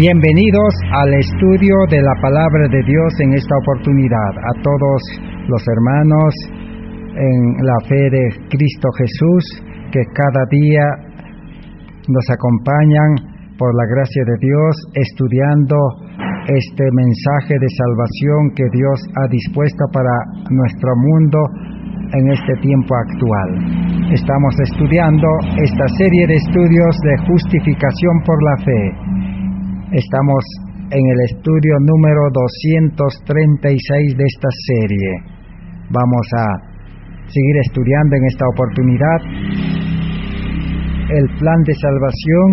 Bienvenidos al estudio de la Palabra de Dios en esta oportunidad. A todos los hermanos en la fe de Cristo Jesús que cada día nos acompañan por la gracia de Dios estudiando este mensaje de salvación que Dios ha dispuesto para nuestro mundo en este tiempo actual. Estamos estudiando esta serie de estudios de justificación por la fe. Estamos en el estudio número 236 de esta serie. Vamos a seguir estudiando en esta oportunidad el plan de salvación,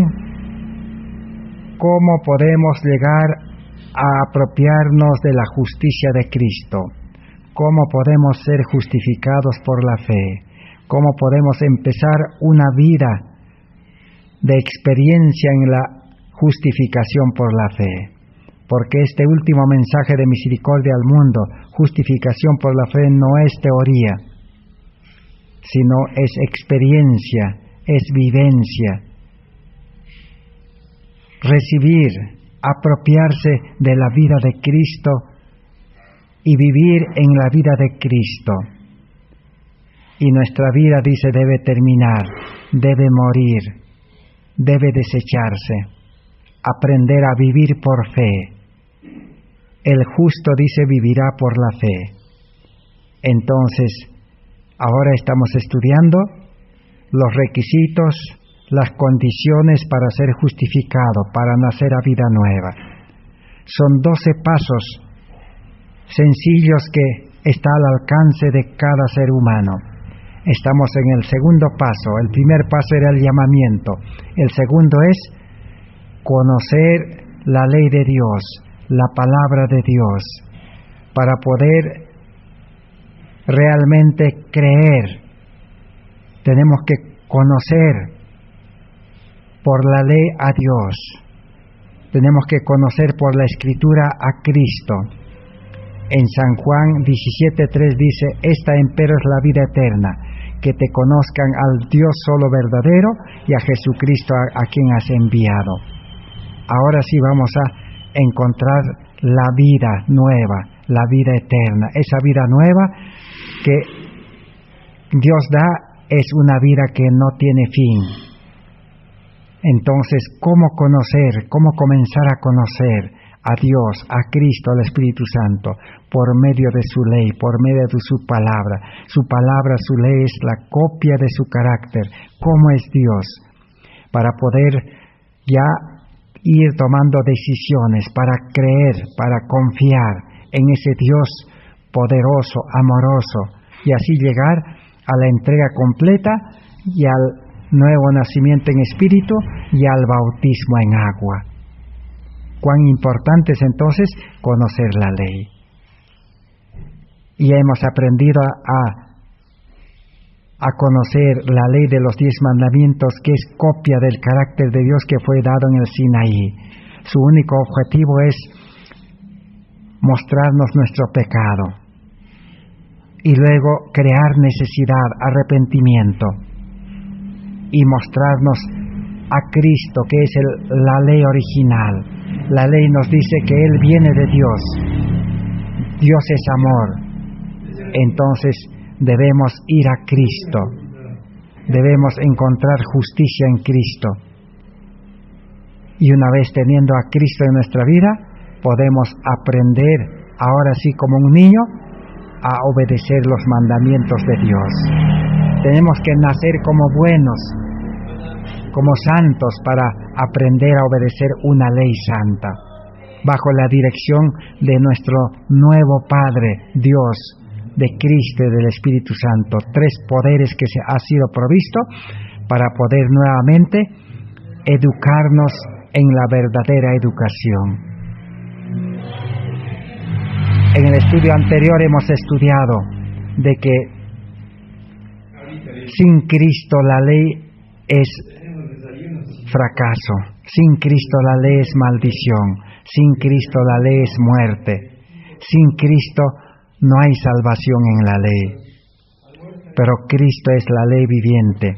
cómo podemos llegar a apropiarnos de la justicia de Cristo, cómo podemos ser justificados por la fe, cómo podemos empezar una vida de experiencia en la justificación por la fe, porque este último mensaje de misericordia al mundo, justificación por la fe, no es teoría, sino es experiencia, es vivencia. Recibir, apropiarse de la vida de Cristo y vivir en la vida de Cristo. Y nuestra vida, dice, debe terminar, debe morir, debe desecharse. Aprender a vivir por fe. El justo, dice, vivirá por la fe. Entonces, ahora estamos estudiando los requisitos, las condiciones para ser justificado, para nacer a vida nueva. Son 12 pasos sencillos que está al alcance de cada ser humano. Estamos en el segundo paso. El primer paso era el llamamiento. El segundo es conocer la ley de Dios, la palabra de Dios, para poder realmente creer. Tenemos que conocer por la ley a Dios. Tenemos que conocer por la Escritura a Cristo. En San Juan 17:3 dice: esta empero es la vida eterna, que te conozcan al Dios solo verdadero y a Jesucristo a quien has enviado. Ahora sí vamos a encontrar la vida nueva, la vida eterna. Esa vida nueva que Dios da es una vida que no tiene fin. Entonces, ¿cómo conocer? ¿Cómo comenzar a conocer a Dios, a Cristo, al Espíritu Santo? Por medio de su ley, por medio de su palabra. Su palabra, su ley es la copia de su carácter. ¿Cómo es Dios? Para poder ya ir tomando decisiones, para creer, para confiar en ese Dios poderoso, amoroso, y así llegar a la entrega completa y al nuevo nacimiento en espíritu y al bautismo en agua. Cuán importante es entonces conocer la ley. Y hemos aprendido a conocer la ley de los 10 mandamientos, que es copia del carácter de Dios que fue dado en el Sinaí. Su único objetivo es mostrarnos nuestro pecado y luego crear necesidad, arrepentimiento, y mostrarnos a Cristo, que es la ley original. La ley nos dice que Él viene de Dios. Dios es amor. Entonces debemos ir a Cristo. Debemos encontrar justicia en Cristo. Y una vez teniendo a Cristo en nuestra vida, podemos aprender, ahora sí como un niño, a obedecer los mandamientos de Dios. Tenemos que nacer como buenos, como santos, para aprender a obedecer una ley santa, bajo la dirección de nuestro nuevo Padre, Dios, de Cristo y del Espíritu Santo. 3 poderes que se ha sido provisto para poder nuevamente educarnos en la verdadera educación. En el estudio anterior hemos estudiado de que sin Cristo la ley es fracaso, sin Cristo la ley es maldición, sin Cristo la ley es muerte, sin Cristo no hay salvación en la ley, pero Cristo es la ley viviente.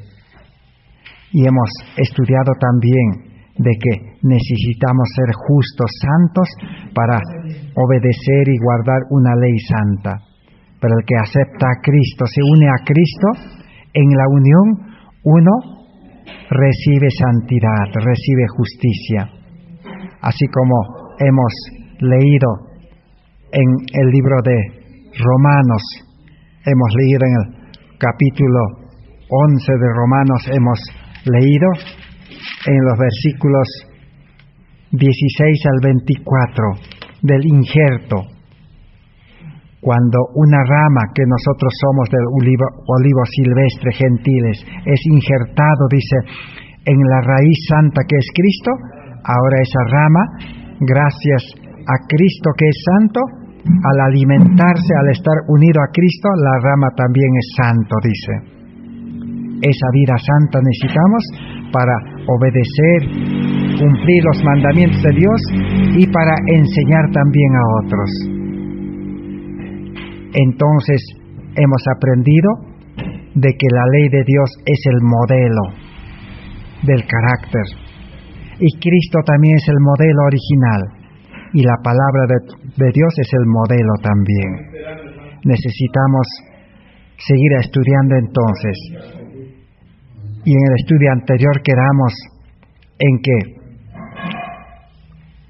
Y hemos estudiado también de que necesitamos ser justos, santos, para obedecer y guardar una ley santa. Pero el que acepta a Cristo, se une a Cristo, en la unión uno recibe santidad, recibe justicia. Así como hemos leído en el libro de Romanos, hemos leído en el capítulo 11 de Romanos, hemos leído en los versículos 16 al 24 del injerto, cuando una rama que nosotros somos del olivo silvestre gentiles es injertado, dice, en la raíz santa que es Cristo, ahora esa rama, gracias a Cristo que es santo, al alimentarse, al estar unido a Cristo, la rama también es santo, dice. Esa vida santa necesitamos para obedecer, cumplir los mandamientos de Dios y para enseñar también a otros. Entonces hemos aprendido de que la ley de Dios es el modelo del carácter y Cristo también es el modelo original y la palabra de Dios es el modelo también. Necesitamos seguir estudiando entonces, y en el estudio anterior quedamos en que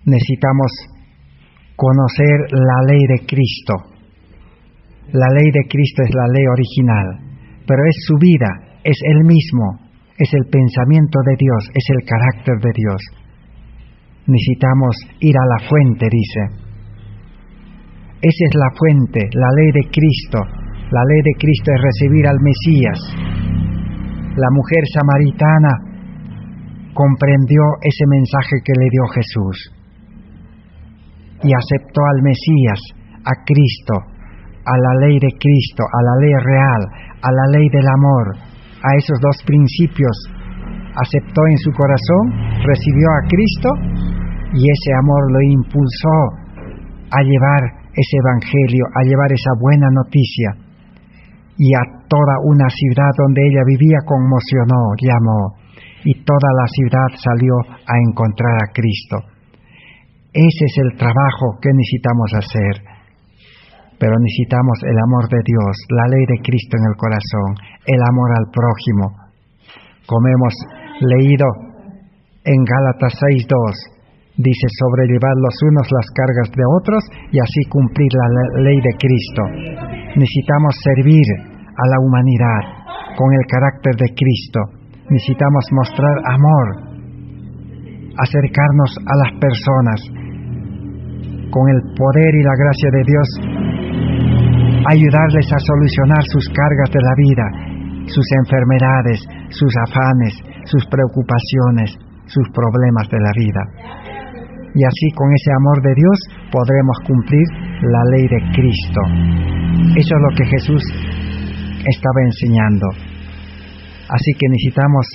necesitamos conocer la ley de Cristo. La ley de Cristo es la ley original, pero es su vida, es Él mismo, es el pensamiento de Dios, es el carácter de Dios. Necesitamos ir a la fuente, dice. Esa es la fuente, la ley de Cristo. La ley de Cristo es recibir al Mesías. La mujer samaritana comprendió ese mensaje que le dio Jesús y aceptó al Mesías, a Cristo, a la ley de Cristo, a la ley real, a la ley del amor, a esos dos principios. Aceptó en su corazón, recibió a Cristo y ese amor lo impulsó a llevar ese evangelio, a llevar esa buena noticia, y a toda una ciudad donde ella vivía conmocionó, llamó, y toda la ciudad salió a encontrar a Cristo. Ese es el trabajo que necesitamos hacer. Pero necesitamos el amor de Dios, la ley de Cristo en el corazón, el amor al prójimo. Como hemos leído en Gálatas 6:2, dice, sobrellevar los unos las cargas de otros y así cumplir la ley de Cristo. Necesitamos servir a la humanidad con el carácter de Cristo. Necesitamos mostrar amor, acercarnos a las personas con el poder y la gracia de Dios, ayudarles a solucionar sus cargas de la vida, sus enfermedades, sus afanes, sus preocupaciones, sus problemas de la vida. Y así con ese amor de Dios podremos cumplir la ley de Cristo. Eso es lo que Jesús estaba enseñando. Así que necesitamos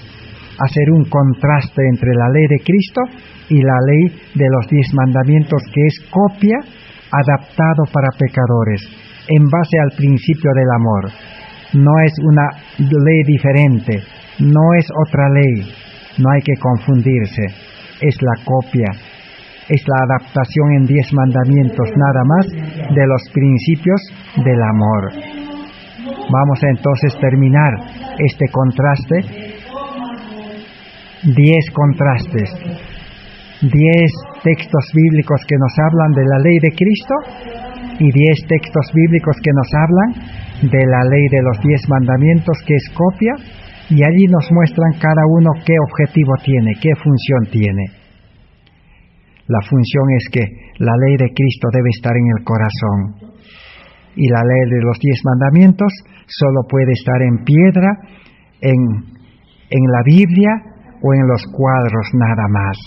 hacer un contraste entre la ley de Cristo y la ley de los 10 mandamientos, que es copia adaptado para pecadores, en base al principio del amor. No es una ley diferente, no es otra ley, no hay que confundirse, es la copia, es la adaptación en 10 mandamientos nada más de los principios del amor. Vamos a entonces terminar este contraste, 10 contrastes, 10 textos bíblicos que nos hablan de la ley de Cristo y 10 textos bíblicos que nos hablan de la ley de los 10 mandamientos, que es copia, y allí nos muestran cada uno qué objetivo tiene, qué función tiene. La función es que la ley de Cristo debe estar en el corazón, y la ley de los 10 mandamientos solo puede estar en piedra, en la Biblia o en los cuadros nada más,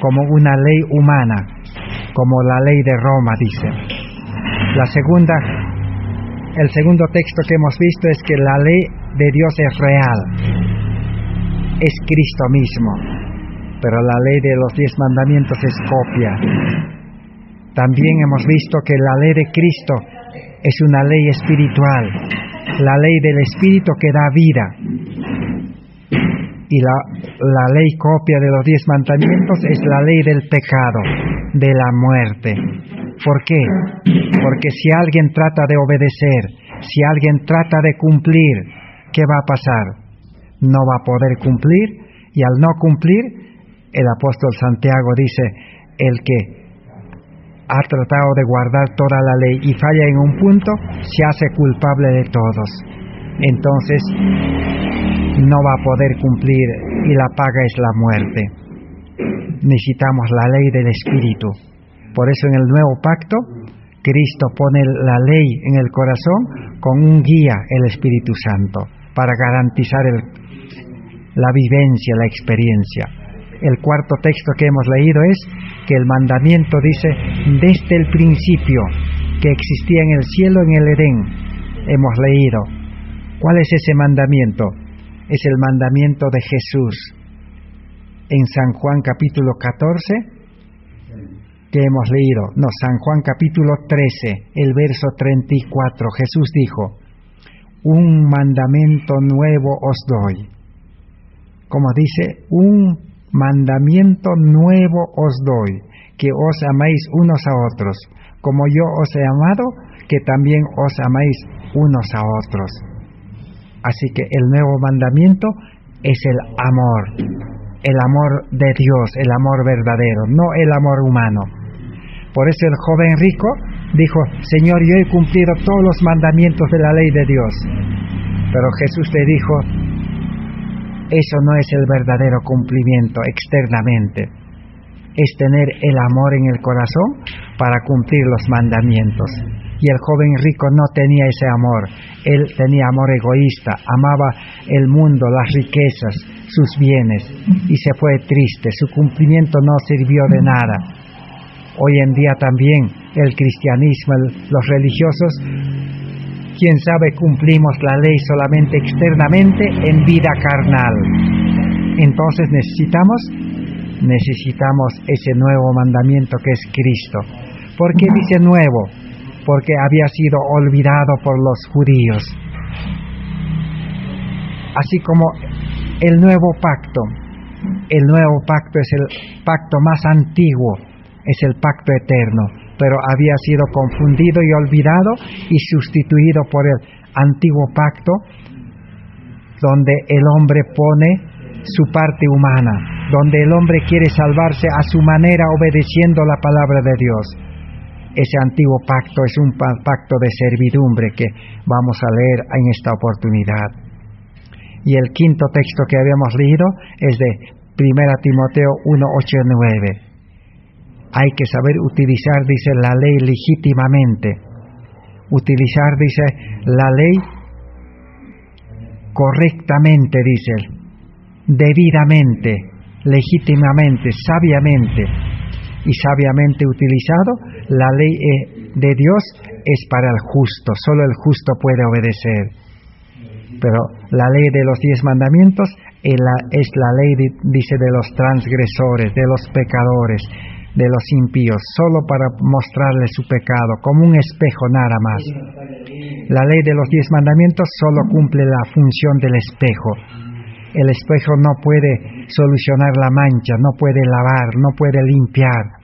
como una ley humana, como la ley de Roma, dice. El segundo texto que hemos visto es que la ley de Dios es real, es Cristo mismo, pero la ley de los 10 mandamientos es copia. También hemos visto que la ley de Cristo es una ley espiritual, la ley del Espíritu que da vida, Y la ley copia de los 10 mandamientos es la ley del pecado, de la muerte. ¿Por qué? Porque si alguien trata de obedecer, si alguien trata de cumplir, ¿qué va a pasar? No va a poder cumplir, y al no cumplir, el apóstol Santiago dice, el que ha tratado de guardar toda la ley y falla en un punto, se hace culpable de todos. Entonces, no va a poder cumplir y la paga es la muerte. Necesitamos la ley del Espíritu. Por eso en el nuevo pacto, Cristo pone la ley en el corazón con un guía, el Espíritu Santo, para garantizar la vivencia, la experiencia. El cuarto texto que hemos leído es que el mandamiento dice, desde el principio que existía en el cielo, en el Edén, hemos leído. ¿Cuál es ese mandamiento? Es el mandamiento de Jesús. En San Juan capítulo 14, que hemos leído, San Juan capítulo 13, el verso 34, Jesús dijo, un mandamiento nuevo os doy. Como dice, un mandamiento nuevo os doy, que os améis unos a otros, como yo os he amado, que también os améis unos a otros. Así que el nuevo mandamiento es el amor de Dios, el amor verdadero, no el amor humano. Por eso el joven rico dijo, Señor, yo he cumplido todos los mandamientos de la ley de Dios. Pero Jesús le dijo, eso no es el verdadero cumplimiento externamente. Es tener el amor en el corazón para cumplir los mandamientos. Y el joven rico no tenía ese amor. Él tenía amor egoísta, amaba el mundo, las riquezas, sus bienes, y se fue triste. Su cumplimiento no sirvió de nada. Hoy en día también el cristianismo, los religiosos, quién sabe, cumplimos la ley solamente externamente en vida carnal. Entonces necesitamos ese nuevo mandamiento que es Cristo. ¿Por qué dice nuevo? Porque había sido olvidado por los judíos. Así como el nuevo pacto es el pacto más antiguo, es el pacto eterno, pero había sido confundido y olvidado y sustituido por el antiguo pacto, donde el hombre pone su parte humana, donde el hombre quiere salvarse a su manera obedeciendo la palabra de Dios. Ese antiguo pacto es un pacto de servidumbre que vamos a leer en esta oportunidad. Y el quinto texto que habíamos leído es de 1 Timoteo 1, 8 y 9. Hay que saber utilizar, dice, la ley legítimamente. Utilizar, dice, la ley correctamente, dice, debidamente, legítimamente, sabiamente. Y sabiamente utilizado, la ley de Dios es para el justo. Solo el justo puede obedecer. Pero la ley de los 10 mandamientos es la ley, dice, de los transgresores, de los pecadores, de los impíos, solo para mostrarles su pecado, como un espejo nada más. La ley de los 10 mandamientos solo cumple la función del espejo. El espejo no puede solucionar la mancha, no puede lavar, no puede limpiar.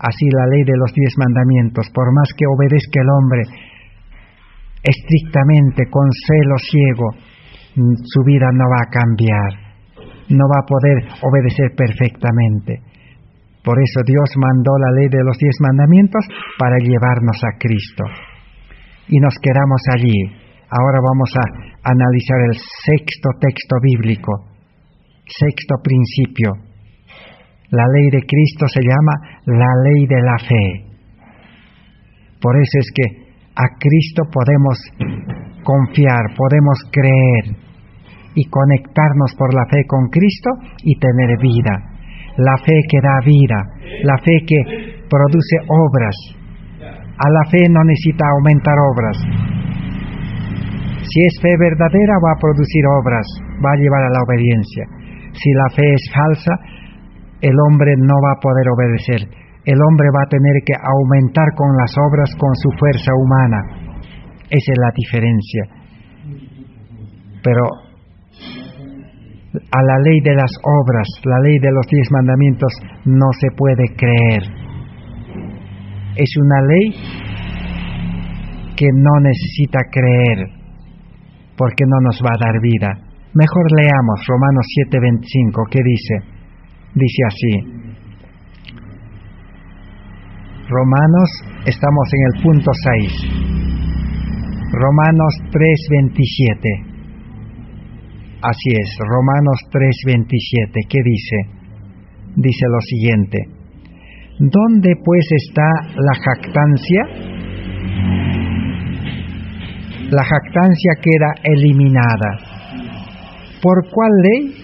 Así la ley de los 10 mandamientos, por más que obedezca el hombre estrictamente, con celo ciego, su vida no va a cambiar, no va a poder obedecer perfectamente. Por eso Dios mandó la ley de los 10 mandamientos para llevarnos a Cristo. Y nos quedamos allí. Ahora vamos a analizar el sexto texto bíblico, sexto principio. La ley de Cristo se llama la ley de la fe. Por eso es que a Cristo podemos confiar, podemos creer y conectarnos por la fe con Cristo y tener vida. La fe que da vida, la fe que produce obras. A la fe no necesita aumentar obras. Si es fe verdadera, va a producir obras, va a llevar a la obediencia. Si la fe es falsa, el hombre no va a poder obedecer. El hombre va a tener que aumentar con las obras, con su fuerza humana. Esa es la diferencia. Pero A la ley de las obras, la ley de los 10 mandamientos, no se puede creer. Es una ley que no necesita creer, porque no nos va a dar vida. Mejor leamos Romanos 7:25, ¿qué dice? Dice así. Romanos, estamos en el punto 6. Romanos 3:27. Así es, Romanos 3:27. ¿Qué dice? Dice lo siguiente. ¿Dónde pues está la jactancia? La jactancia queda eliminada. ¿Por cuál ley?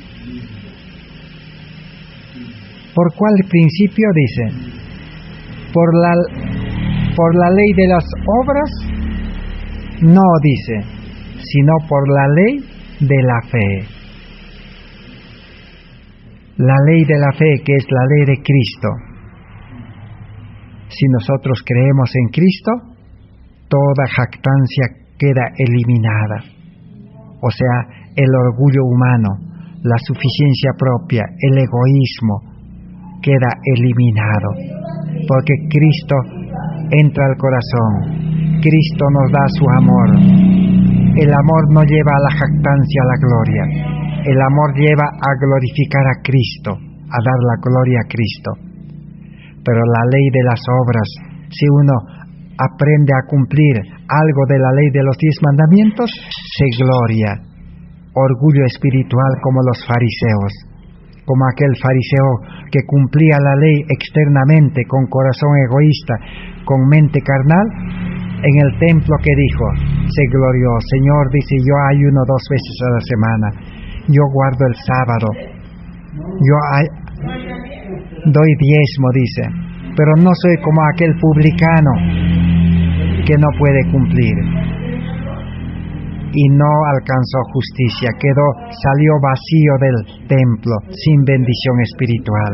¿Por cuál principio dice? ¿Por la ley de las obras? No dice, sino por la ley de la fe. La ley de la fe, que es la ley de Cristo. Si nosotros creemos en Cristo, toda jactancia queda eliminada. O sea, el orgullo humano, la suficiencia propia, el egoísmo, queda eliminado. Porque Cristo entra al corazón. Cristo nos da su amor. El amor no lleva a la jactancia, a la gloria. El amor lleva a glorificar a Cristo, a dar la gloria a Cristo. Pero la ley de las obras, si uno aprende a cumplir algo de la ley de los 10 mandamientos, se gloria. Orgullo espiritual como los fariseos. Como aquel fariseo que cumplía la ley externamente con corazón egoísta, con mente carnal, en el templo que dijo, se glorió, Señor, dice, yo ayuno 2 veces a la semana, yo guardo el sábado, yo doy diezmo, dice, pero no soy como aquel publicano que no puede cumplir. Y no alcanzó justicia, salió vacío del templo, sin bendición espiritual,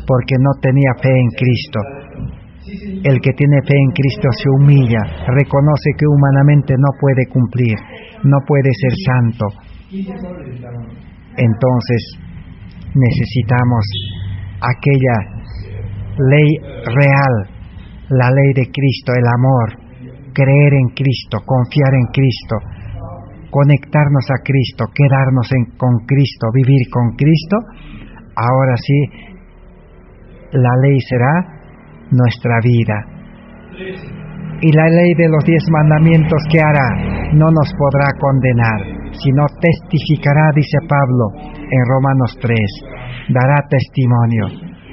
porque no tenía fe en Cristo. El que tiene fe en Cristo se humilla, reconoce que humanamente no puede cumplir, no puede ser santo. Entonces necesitamos aquella ley real, la ley de Cristo, el amor, creer en Cristo, confiar en Cristo, conectarnos a Cristo, quedarnos con Cristo, vivir con Cristo. Ahora sí, la ley será nuestra vida. Y la ley de los 10 mandamientos, ¿qué hará? No nos podrá condenar, sino testificará, dice Pablo en Romanos 3, dará testimonio,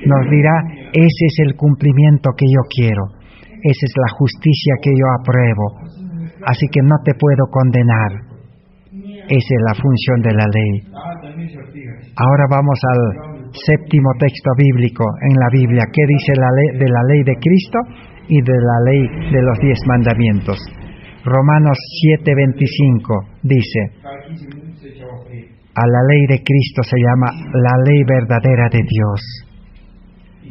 nos dirá, ese es el cumplimiento que yo quiero, esa es la justicia que yo apruebo, así que no te puedo condenar. Esa es la función de la ley. Ahora vamos al 7º texto bíblico en la Biblia. ¿Qué dice la ley, de la ley de Cristo y de la ley de los 10 mandamientos? Romanos 7:25 dice, a la ley de Cristo se llama la ley verdadera de Dios,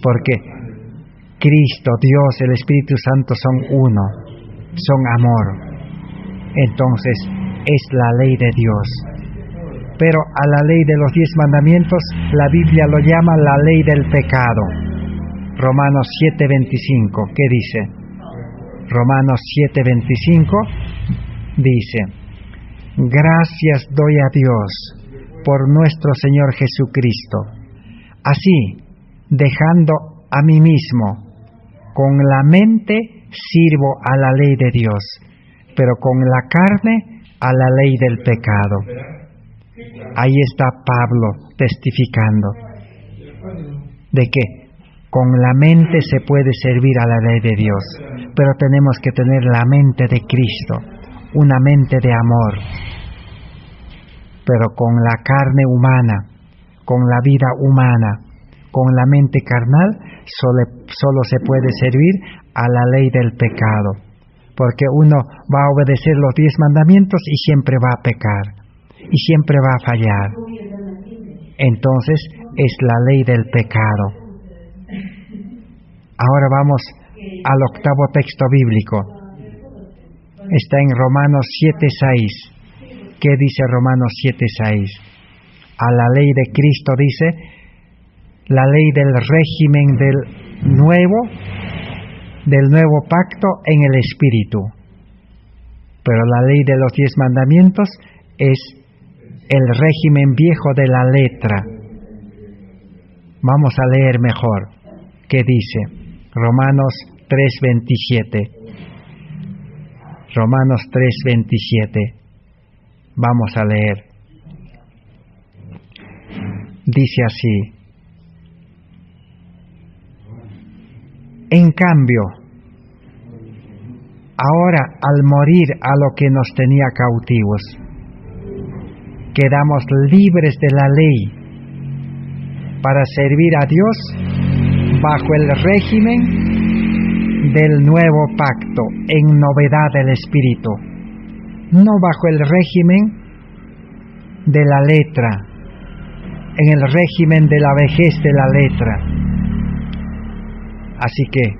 porque Cristo, Dios, el Espíritu Santo son uno, son amor. Entonces es la ley de Dios. Pero a la ley de los 10 mandamientos la Biblia lo llama la ley del pecado. Romanos 7:25, ¿qué dice? Romanos 7:25 dice, gracias doy a Dios por nuestro Señor Jesucristo. Así, dejando a mí mismo, con la mente sirvo a la ley de Dios, pero con la carne a la ley del pecado. Ahí está Pablo testificando de que con la mente se puede servir a la ley de Dios, pero tenemos que tener la mente de Cristo, una mente de amor. Pero con la carne humana, con la vida humana, con la mente carnal, solo se puede servir a la ley del pecado, porque uno va a obedecer los 10 mandamientos y siempre va a pecar, y siempre va a fallar. Entonces es la ley del pecado. Ahora vamos al 8º texto bíblico. Está en Romanos 7:6. ¿Qué dice Romanos 7:6? a la ley de Cristo, dice, la ley del régimen del nuevo pacto en el Espíritu. Pero la ley de los 10 mandamientos es el régimen viejo de la letra. Vamos a leer mejor. ¿Qué dice? Romanos 3:27. Romanos 3:27. Vamos a leer. Dice así: en cambio, ahora al morir a lo que nos tenía cautivos, quedamos libres de la ley para servir a Dios bajo el régimen del nuevo pacto en novedad del Espíritu, no bajo el régimen de la letra, en el régimen de la vejez de la letra. Así que,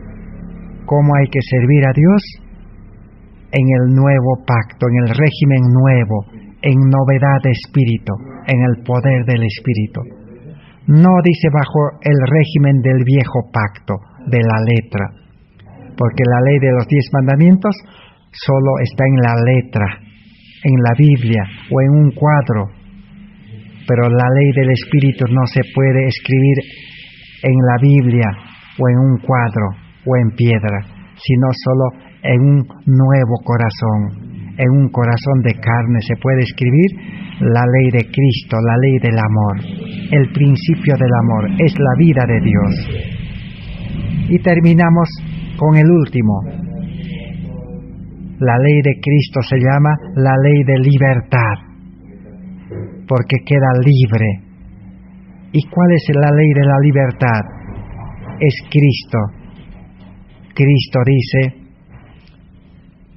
¿cómo hay que servir a Dios? En el nuevo pacto, en el régimen nuevo, en novedad de espíritu, en el poder del Espíritu. No dice bajo el régimen del viejo pacto, de la letra, porque la ley de los 10 mandamientos solo está en la letra, en la Biblia o en un cuadro, pero la ley del Espíritu no se puede escribir en la Biblia o en un cuadro o en piedra, sino solo en un nuevo corazón, en un corazón de carne se puede escribir la ley de Cristo, la ley del amor, el principio del amor, es la vida de Dios. Y terminamos con el último. La ley de Cristo se llama la ley de libertad, porque queda libre. ¿Y cuál es la ley de la libertad? Es Cristo. Cristo dice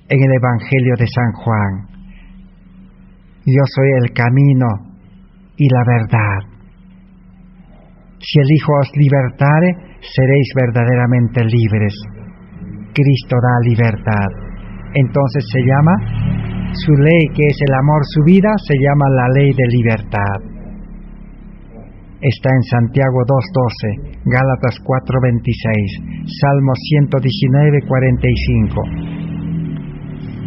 en el Evangelio de San Juan: yo soy el camino y la verdad. Si el Hijo os libertare, seréis verdaderamente libres. Cristo da libertad. Entonces se llama, su ley, que es el amor, su vida, se llama la ley de libertad. Está en Santiago 2:12, Gálatas 4:26, Salmos 119:45.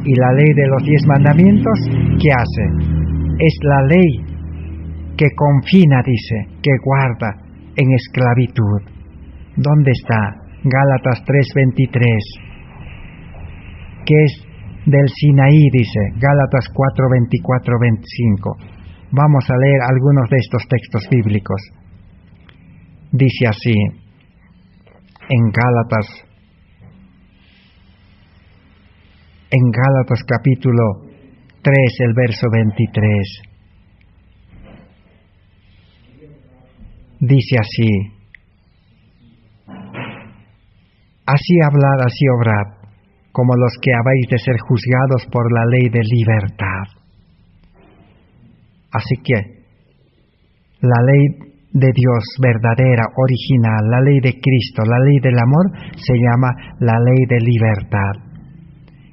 Y la ley de los 10 mandamientos, ¿qué hace? Es la ley que confina, dice, que guarda en esclavitud. ¿Dónde está? Gálatas 3:23, que es del Sinaí, dice, Gálatas 4:24-25. Vamos a leer algunos de estos textos bíblicos. Dice así, en Gálatas capítulo 3, el verso 23. Dice así: así hablad, así obrad, como los que habéis de ser juzgados por la ley de libertad. Así que la ley de Dios verdadera, original, la ley de Cristo, la ley del amor, se llama la ley de libertad.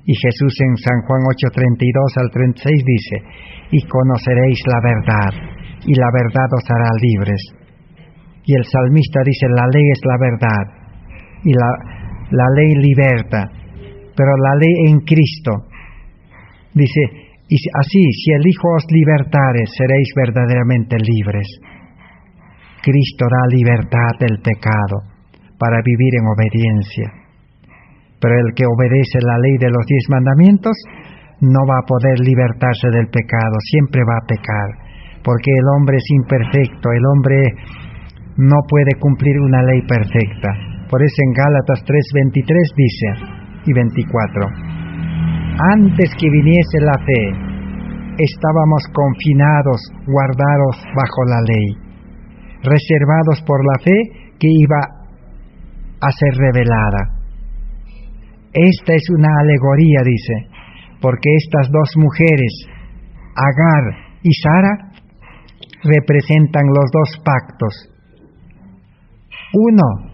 Y Jesús en San Juan 8:32-36 dice: y conoceréis la verdad, y la verdad os hará libres. Y el salmista dice: la ley es la verdad, y la ley liberta. Pero la ley en Cristo dice: y así, si el Hijo os libertare, seréis verdaderamente libres. Cristo da libertad del pecado para vivir en obediencia. Pero el que obedece la ley de los 10 mandamientos no va a poder libertarse del pecado, siempre va a pecar, porque el hombre es imperfecto, el hombre no puede cumplir una ley perfecta. Por eso en Gálatas 3:23 dice, y 24, antes que viniese la fe, estábamos confinados, guardados bajo la ley, reservados por la fe que iba a ser revelada. Esta es una alegoría, dice, porque estas dos mujeres, Agar y Sara, representan los dos pactos. Uno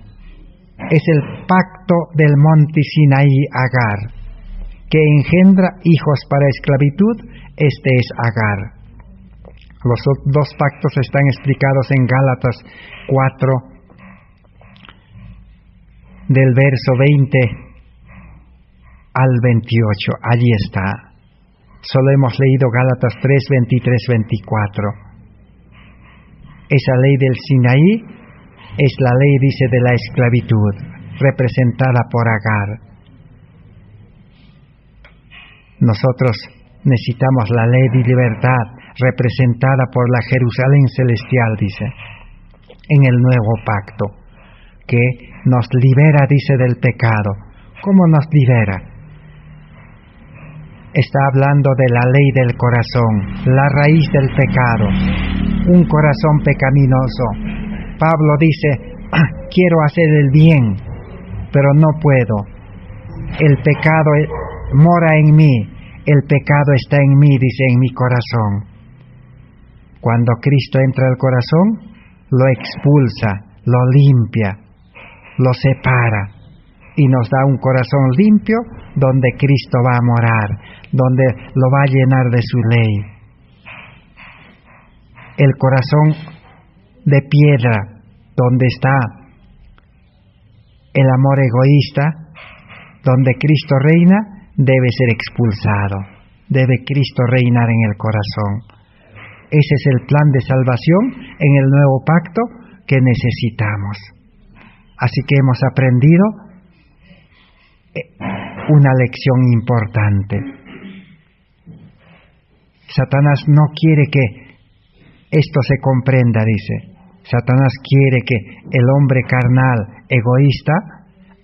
es el pacto del monte Sinaí, Agar, que engendra hijos para esclavitud. Este es Agar. Los dos pactos están explicados en Gálatas 4, del verso 20 al 28. Allí está. Solo hemos leído Gálatas 3, 23, 24. Esa ley del Sinaí es la ley, dice, de la esclavitud, representada por Agar. Nosotros necesitamos la ley de libertad, representada por la Jerusalén celestial, dice, en el nuevo pacto, que nos libera, dice, del pecado. ¿Cómo nos libera? Está hablando de la ley del corazón, la raíz del pecado, un corazón pecaminoso. Pablo dice, quiero hacer el bien, pero no puedo. El pecado mora en mí, el pecado está en mí, dice, en mi corazón. Cuando Cristo entra al corazón, lo expulsa, lo limpia, lo separa y nos da un corazón limpio donde Cristo va a morar, donde lo va a llenar de su ley. El corazón de piedra, donde está el amor egoísta, donde Cristo reina, debe ser expulsado. Debe Cristo reinar en el corazón. Ese es el plan de salvación en el nuevo pacto que necesitamos. Así que hemos aprendido una lección importante. Satanás no quiere que esto se comprenda, dice. Satanás quiere que el hombre carnal, egoísta,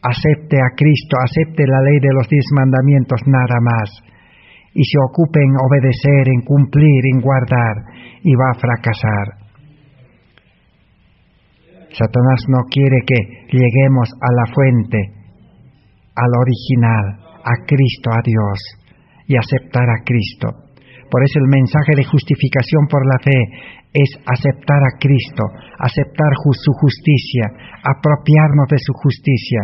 acepte a Cristo, acepte la ley de los 10 mandamientos, nada más, y se ocupe en obedecer, en cumplir, en guardar, y va a fracasar. Satanás no quiere que lleguemos a la fuente, al original, a Cristo, a Dios, y aceptar a Cristo. Por eso el mensaje de justificación por la fe es aceptar a Cristo, aceptar su justicia, apropiarnos de su justicia,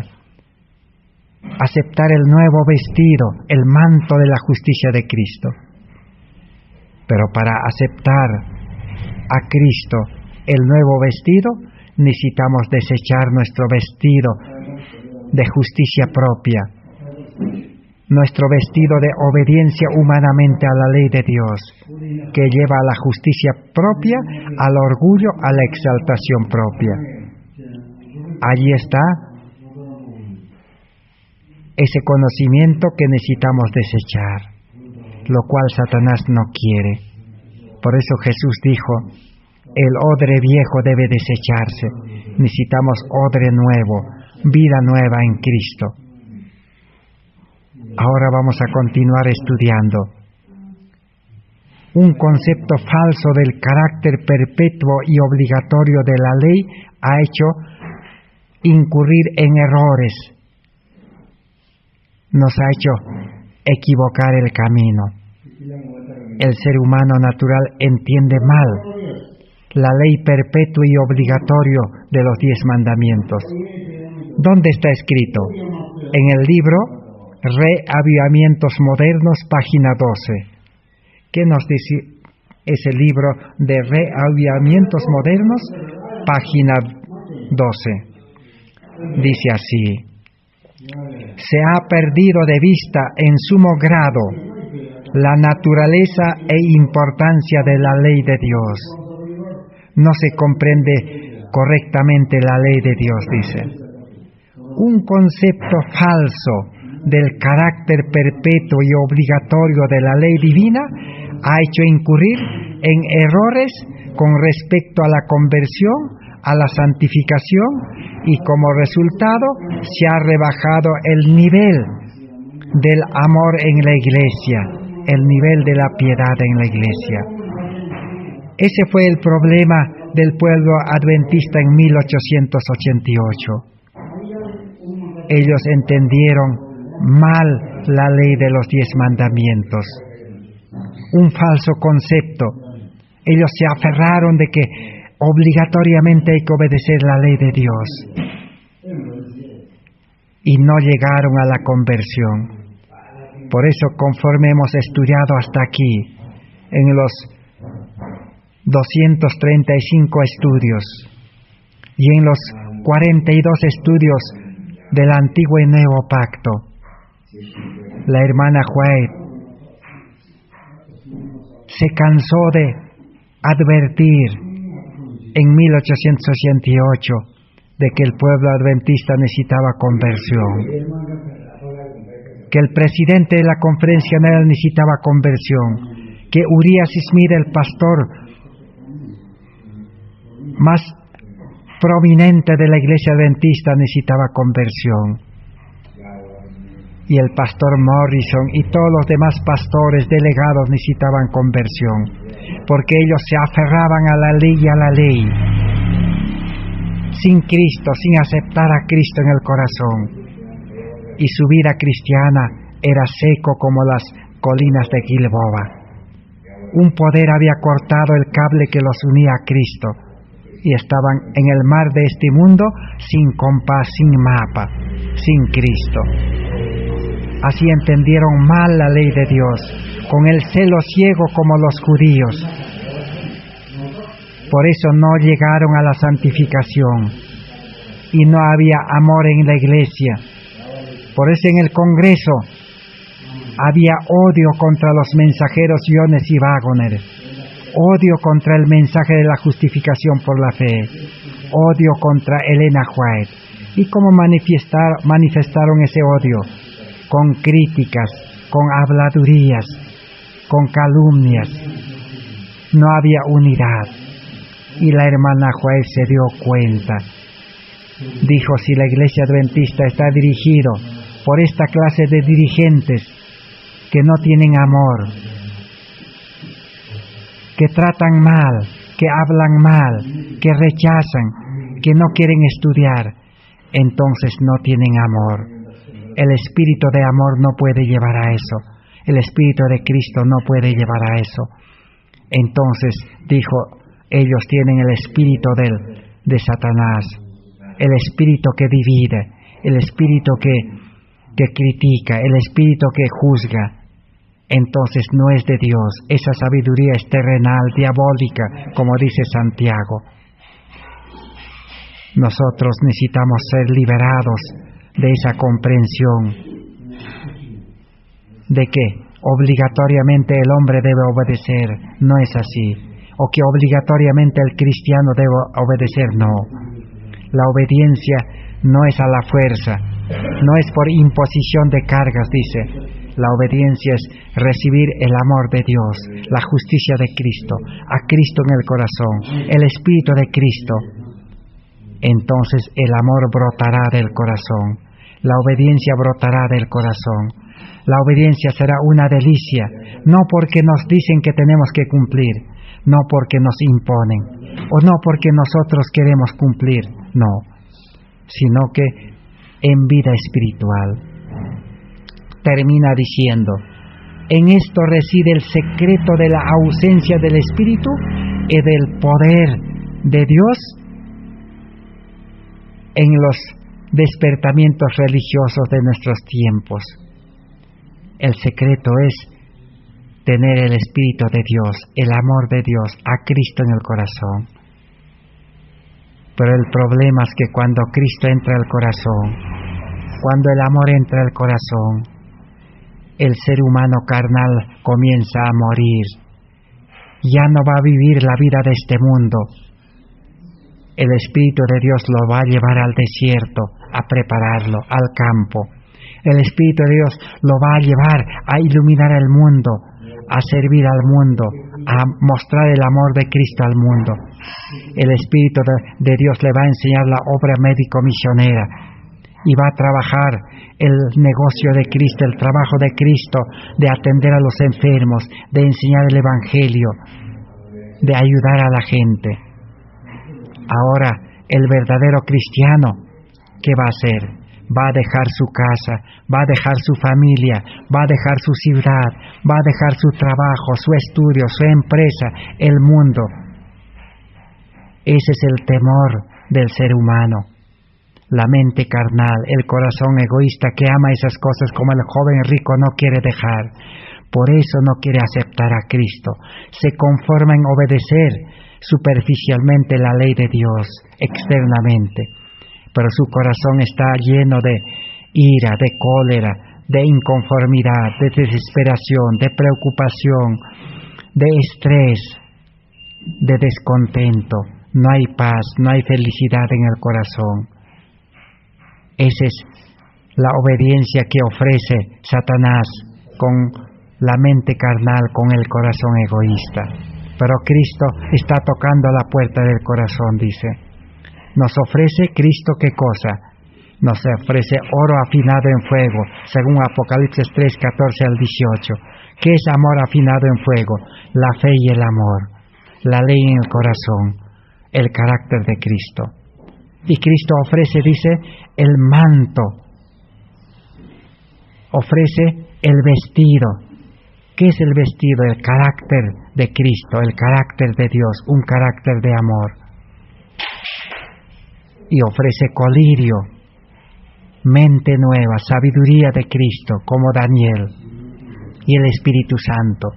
aceptar el nuevo vestido, el manto de la justicia de Cristo. Pero para aceptar a Cristo, el nuevo vestido, necesitamos desechar nuestro vestido de justicia propia, nuestro vestido de obediencia humanamente a la ley de Dios, que lleva a la justicia propia, al orgullo, a la exaltación propia. Allí está ese conocimiento que necesitamos desechar, lo cual Satanás no quiere. Por eso Jesús dijo, el odre viejo debe desecharse. Necesitamos odre nuevo, vida nueva en Cristo. Ahora vamos a continuar estudiando. Un concepto falso del carácter perpetuo y obligatorio de la ley ha hecho incurrir en errores. Nos ha hecho equivocar el camino. El ser humano natural entiende mal la ley perpetua y obligatorio de los 10 mandamientos. ¿Dónde está escrito? En el libro Reavivamientos Modernos, página 12. ¿Qué nos dice ese libro de Reavivamientos Modernos? Página 12. Dice así: se ha perdido de vista en sumo grado la naturaleza e importancia de la ley de Dios. No se comprende correctamente la ley de Dios, dice. Un concepto falso del carácter perpetuo y obligatorio de la ley divina ha hecho incurrir en errores con respecto a la conversión, a la santificación, y como resultado se ha rebajado el nivel del amor en la iglesia, el nivel de la piedad en la iglesia. Ese fue el problema del pueblo adventista en 1888. Ellos entendieron mal la ley de los 10 mandamientos, un falso concepto. Ellos se aferraron de que obligatoriamente hay que obedecer la ley de Dios y no llegaron a la conversión. Por eso, conforme hemos estudiado hasta aquí, en los 235 estudios, y en los 42 estudios del Antiguo y Nuevo Pacto, la hermana White se cansó de advertir en 1888 de que el pueblo adventista necesitaba conversión, que el presidente de la Conferencia General necesitaba conversión, que Urias Smith, el pastor más prominente de la Iglesia Adventista, necesitaba conversión, y el pastor Morrison y todos los demás pastores delegados necesitaban conversión, porque ellos se aferraban a la ley y a la ley, sin Cristo, sin aceptar a Cristo en el corazón, y su vida cristiana era seco como las colinas de Gilboa. Un poder había cortado el cable que los unía a Cristo, y estaban en el mar de este mundo sin compás, sin mapa, sin Cristo. Así entendieron mal la ley de Dios, con el celo ciego como los judíos. Por eso no llegaron a la santificación, y no había amor en la iglesia. Por eso en el Congreso había odio contra los mensajeros Jones y Waggoner, odio contra el mensaje de la justificación por la fe, odio contra Elena White. ¿Y cómo manifestaron ese odio? Con críticas, con habladurías, con calumnias. No había unidad. Y la hermana White se dio cuenta. Dijo, si la Iglesia Adventista está dirigido por esta clase de dirigentes que no tienen amor, que tratan mal, que hablan mal, que rechazan, que no quieren estudiar, entonces no tienen amor. El espíritu de amor no puede llevar a eso. El espíritu de Cristo no puede llevar a eso. Entonces dijo, ellos tienen el espíritu de Satanás, el espíritu que divide, el espíritu que critica, el espíritu que juzga. Entonces no es de Dios. Esa sabiduría es terrenal, diabólica, como dice Santiago. Nosotros necesitamos ser liberados de esa comprensión de que obligatoriamente el hombre debe obedecer. No es así. O que obligatoriamente el cristiano debe obedecer. No. La obediencia no es a la fuerza, no es por imposición de cargas, dice. La obediencia es recibir el amor de Dios, la justicia de Cristo, a Cristo en el corazón, el Espíritu de Cristo. Entonces el amor brotará del corazón, la obediencia brotará del corazón. La obediencia será una delicia, no porque nos dicen que tenemos que cumplir, no porque nos imponen, o no porque nosotros queremos cumplir, no, sino que en vida espiritual. Termina diciendo, en esto reside el secreto de la ausencia del Espíritu y del poder de Dios en los despertamientos religiosos de nuestros tiempos. El secreto es tener el Espíritu de Dios, el amor de Dios, a Cristo en el corazón. Pero el problema es que cuando Cristo entra al corazón, cuando el amor entra al corazón, el ser humano carnal comienza a morir. Ya no va a vivir la vida de este mundo. El Espíritu de Dios lo va a llevar al desierto, a prepararlo, al campo. El Espíritu de Dios lo va a llevar a iluminar el mundo, a servir al mundo, a mostrar el amor de Cristo al mundo. El Espíritu de Dios le va a enseñar la obra médico-misionera y va a trabajar el negocio de Cristo, el trabajo de Cristo, de atender a los enfermos, de enseñar el Evangelio, de ayudar a la gente. Ahora, el verdadero cristiano, ¿qué va a hacer? Va a dejar su casa, va a dejar su familia, va a dejar su ciudad, va a dejar su trabajo, su estudio, su empresa, el mundo. Ese es el temor del ser humano. La mente carnal, el corazón egoísta que ama esas cosas como el joven rico no quiere dejar. Por eso no quiere aceptar a Cristo. Se conforma en obedecer superficialmente la ley de Dios, externamente. Pero su corazón está lleno de ira, de cólera, de inconformidad, de desesperación, de preocupación, de estrés, de descontento. No hay paz, no hay felicidad en el corazón. Esa es la obediencia que ofrece Satanás con la mente carnal, con el corazón egoísta. Pero Cristo está tocando a la puerta del corazón, dice. Nos ofrece Cristo, ¿qué cosa? Nos ofrece oro afinado en fuego, según Apocalipsis 3, 14 al 18. ¿Qué es amor afinado en fuego? La fe y el amor, la ley en el corazón, el carácter de Cristo. Y Cristo ofrece, dice, el manto, ofrece el vestido. ¿Qué es el vestido? El carácter de Cristo, el carácter de Dios, un carácter de amor. Y ofrece colirio, mente nueva, sabiduría de Cristo, como Daniel, y el Espíritu Santo.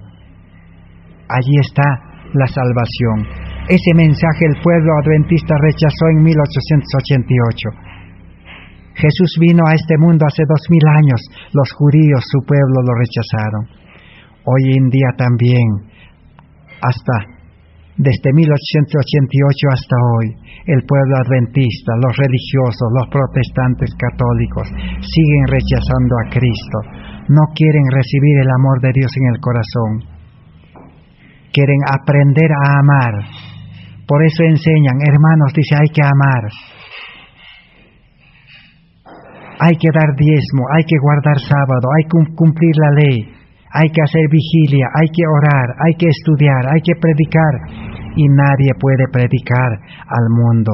Allí está la salvación. Ese mensaje el pueblo adventista rechazó en 1888. Jesús vino a este mundo hace 2000 años. Los judíos, su pueblo, lo rechazaron. Hoy en día también, desde 1888 hasta hoy, el pueblo adventista, los religiosos, los protestantes católicos, siguen rechazando a Cristo. No quieren recibir el amor de Dios en el corazón. Quieren aprender a amar. Por eso enseñan, hermanos, dice, hay que amar. Hay que dar diezmo, hay que guardar sábado, hay que cumplir la ley. Hay que hacer vigilia, hay que orar, hay que estudiar, hay que predicar. Y nadie puede predicar al mundo.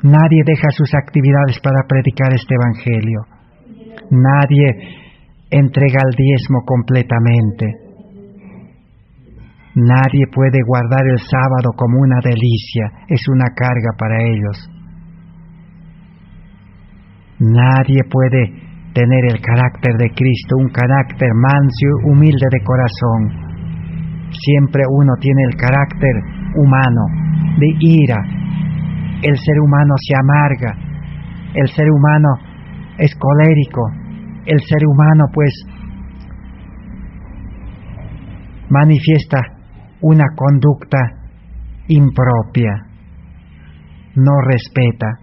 Nadie deja sus actividades para predicar este evangelio. Nadie entrega el diezmo completamente. Nadie puede guardar el sábado como una delicia, es una carga para ellos. Nadie puede tener el carácter de Cristo, un carácter manso, humilde de corazón. Siempre uno tiene el carácter humano, de ira. El ser humano se amarga, el ser humano es colérico, el ser humano pues manifiesta una conducta impropia, no respeta.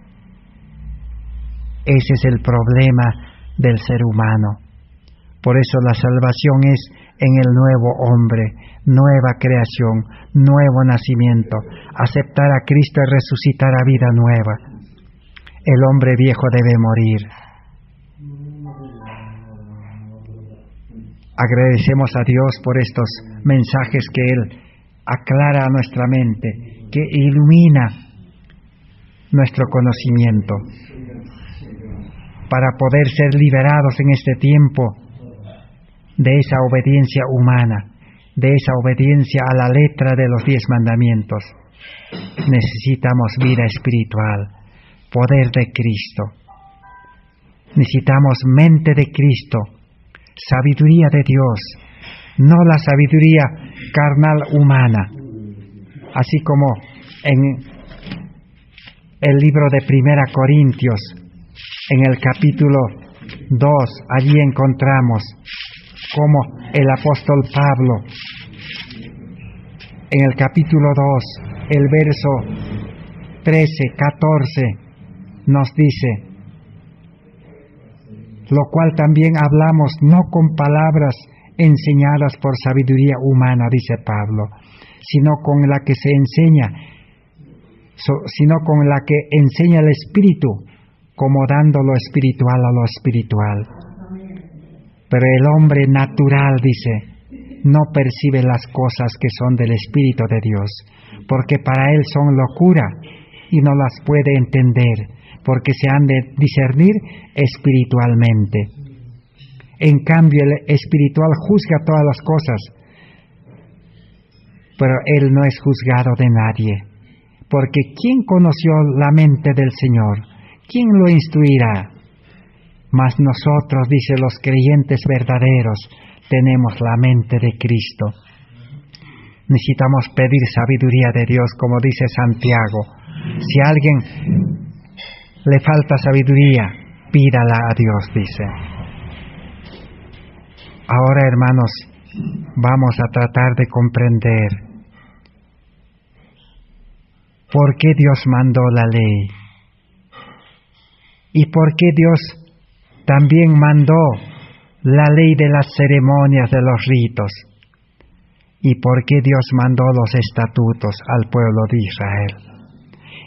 Ese es el problema del ser humano. Por eso la salvación es en el nuevo hombre, nueva creación, nuevo nacimiento. Aceptar a Cristo es resucitar a vida nueva. El hombre viejo debe morir. Agradecemos a Dios por estos mensajes que Él aclara a nuestra mente, que ilumina nuestro conocimiento, para poder ser liberados en este tiempo de esa obediencia humana, de esa obediencia a la letra de los 10 mandamientos. Necesitamos vida espiritual, poder de Cristo. Necesitamos mente de Cristo, sabiduría de Dios, no la sabiduría carnal humana. Así como en el libro de 1 Corintios, en el capítulo 2, allí encontramos cómo el apóstol Pablo, en el capítulo 2, el verso 13, 14, nos dice: lo cual también hablamos no con palabras enseñadas por sabiduría humana, dice Pablo, sino con la que se enseña, sino con la que enseña el Espíritu, como dando lo espiritual a lo espiritual. Pero el hombre natural, dice, no percibe las cosas que son del Espíritu de Dios, porque para él son locura y no las puede entender, porque se han de discernir espiritualmente. En cambio, el espiritual juzga todas las cosas, pero él no es juzgado de nadie, porque ¿quién conoció la mente del Señor? ¿Quién lo instruirá? Mas nosotros, dice, los creyentes verdaderos, tenemos la mente de Cristo. Necesitamos pedir sabiduría de Dios, como dice Santiago. Si a alguien le falta sabiduría, pídala a Dios, dice. Ahora, hermanos, vamos a tratar de comprender por qué Dios mandó la ley y por qué Dios también mandó la ley de las ceremonias, de los ritos, y por qué Dios mandó los estatutos al pueblo de Israel,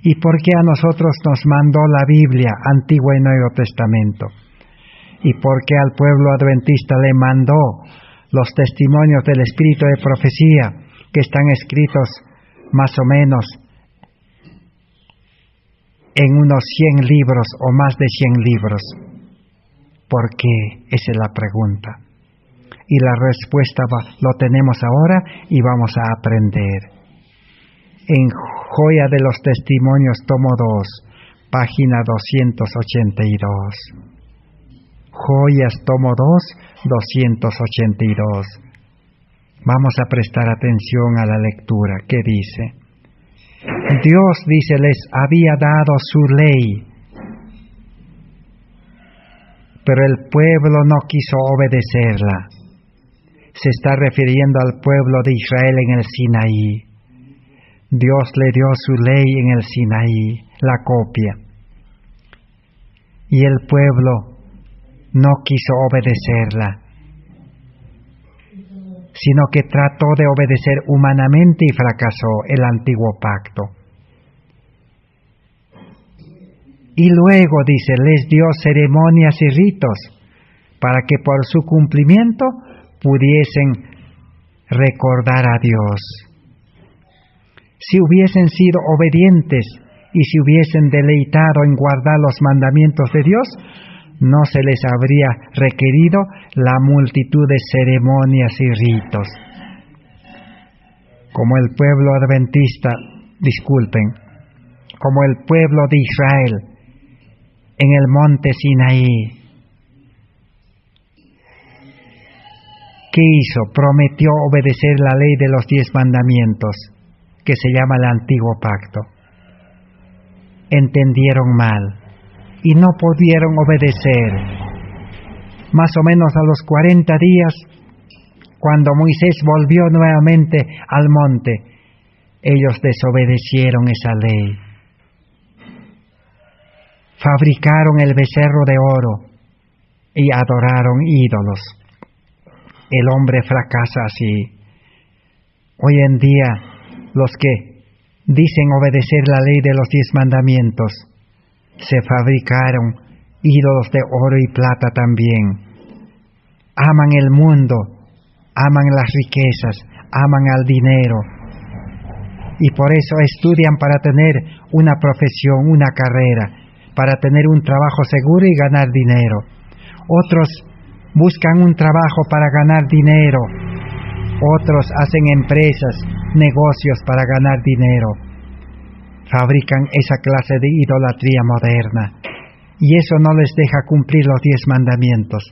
y por qué a nosotros nos mandó la Biblia, Antiguo y Nuevo Testamento, y por qué al pueblo adventista le mandó los testimonios del Espíritu de profecía, que están escritos más o menos en unos 100 libros o más de 100 libros. ¿Por qué? Esa es la pregunta. Y la respuesta lo tenemos ahora y vamos a aprender. En Joya de los Testimonios, tomo 2, página 282. Joyas, tomo 2, 282. Vamos a prestar atención a la lectura que dice: Dios, dice, les había dado su ley, pero el pueblo no quiso obedecerla. Se está refiriendo al pueblo de Israel en el Sinaí. Dios le dio su ley en el Sinaí, la copia. Y el pueblo no quiso obedecerla, sino que trató de obedecer humanamente y fracasó el antiguo pacto. Y luego, dice, les dio ceremonias y ritos para que por su cumplimiento pudiesen recordar a Dios. Si hubiesen sido obedientes y si hubiesen deleitado en guardar los mandamientos de Dios, no se les habría requerido la multitud de ceremonias y ritos. Como el pueblo adventista, como el pueblo de Israel en el monte Sinaí, ¿qué hizo? Prometió obedecer la ley de los 10 mandamientos, que se llama el Antiguo Pacto. Entendieron mal y no pudieron obedecer. Más o menos a los 40 días, cuando Moisés volvió nuevamente al monte, ellos desobedecieron esa ley. Fabricaron el becerro de oro y adoraron ídolos. El hombre fracasa así. Hoy en día, los que dicen obedecer la ley de los 10 mandamientos, se fabricaron ídolos de oro y plata también. Aman el mundo, aman las riquezas, aman al dinero. Y por eso estudian para tener una profesión, una carrera, para tener un trabajo seguro y ganar dinero. Otros buscan un trabajo para ganar dinero. Otros hacen empresas, negocios para ganar dinero. Fabrican esa clase de idolatría moderna. Y eso no les deja cumplir los 10 mandamientos.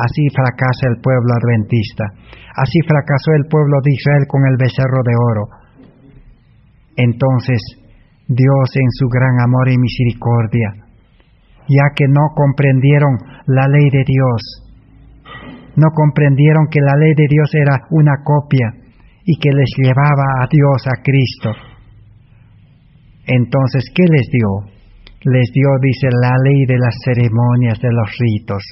Así fracasa el pueblo adventista. Así fracasó el pueblo de Israel con el becerro de oro. Entonces, Dios en su gran amor y misericordia, ya que no comprendieron la ley de Dios, no comprendieron que la ley de Dios era una copia y que les llevaba a Dios, a Cristo. Entonces, ¿qué les dio? Les dio, dice, la ley de las ceremonias, de los ritos.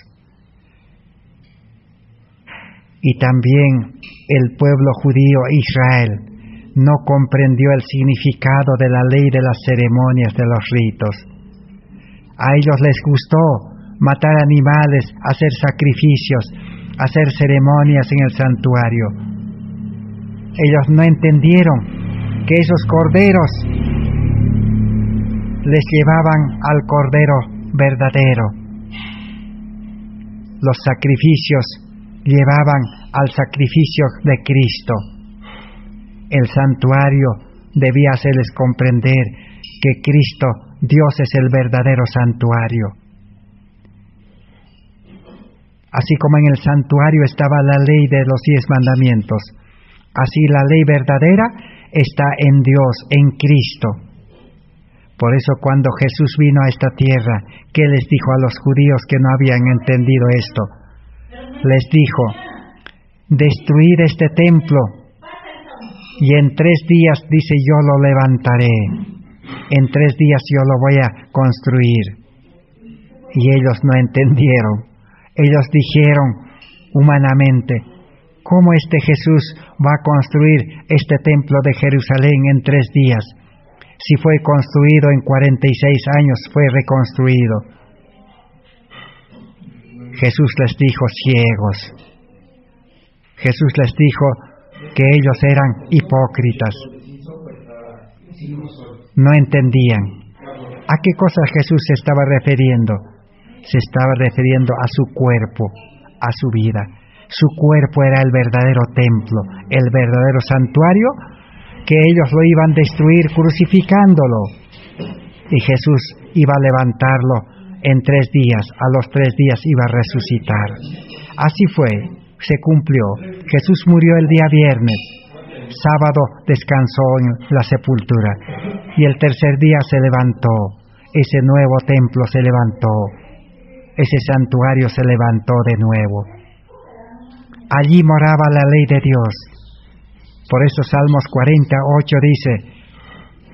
Y también el pueblo judío, Israel, no comprendió el significado de la ley de las ceremonias, de los ritos. A ellos les gustó matar animales, hacer sacrificios, hacer ceremonias en el santuario. Ellos no entendieron que esos corderos les llevaban al cordero verdadero. Los sacrificios llevaban al sacrificio de Cristo. El santuario debía hacerles comprender que Cristo, Dios, es el verdadero santuario. Así como en el santuario estaba la ley de los 10 mandamientos, así la ley verdadera está en Dios, en Cristo. Por eso cuando Jesús vino a esta tierra, ¿qué les dijo a los judíos que no habían entendido esto? Les dijo, destruid este templo y en 3 días, dice, yo lo levantaré. En 3 días yo lo voy a construir. Y ellos no entendieron. Ellos dijeron humanamente, ¿cómo este Jesús va a construir este templo de Jerusalén en 3 días? Si fue construido en 46 años, fue reconstruido. Jesús les dijo ciegos. Jesús les dijo que ellos eran hipócritas. No entendían. ¿A qué cosas Jesús se estaba refiriendo? Se estaba refiriendo a su cuerpo, a su vida. Su cuerpo era el verdadero templo, el verdadero santuario, que ellos lo iban a destruir crucificándolo. Y Jesús iba a levantarlo en 3 días, a los 3 días iba a resucitar. Así fue, se cumplió. Jesús murió el día viernes, sábado descansó en la sepultura, y el tercer día se levantó. Ese nuevo templo se levantó. Ese santuario se levantó de nuevo. Allí moraba la ley de Dios. Por eso Salmos 48 dice,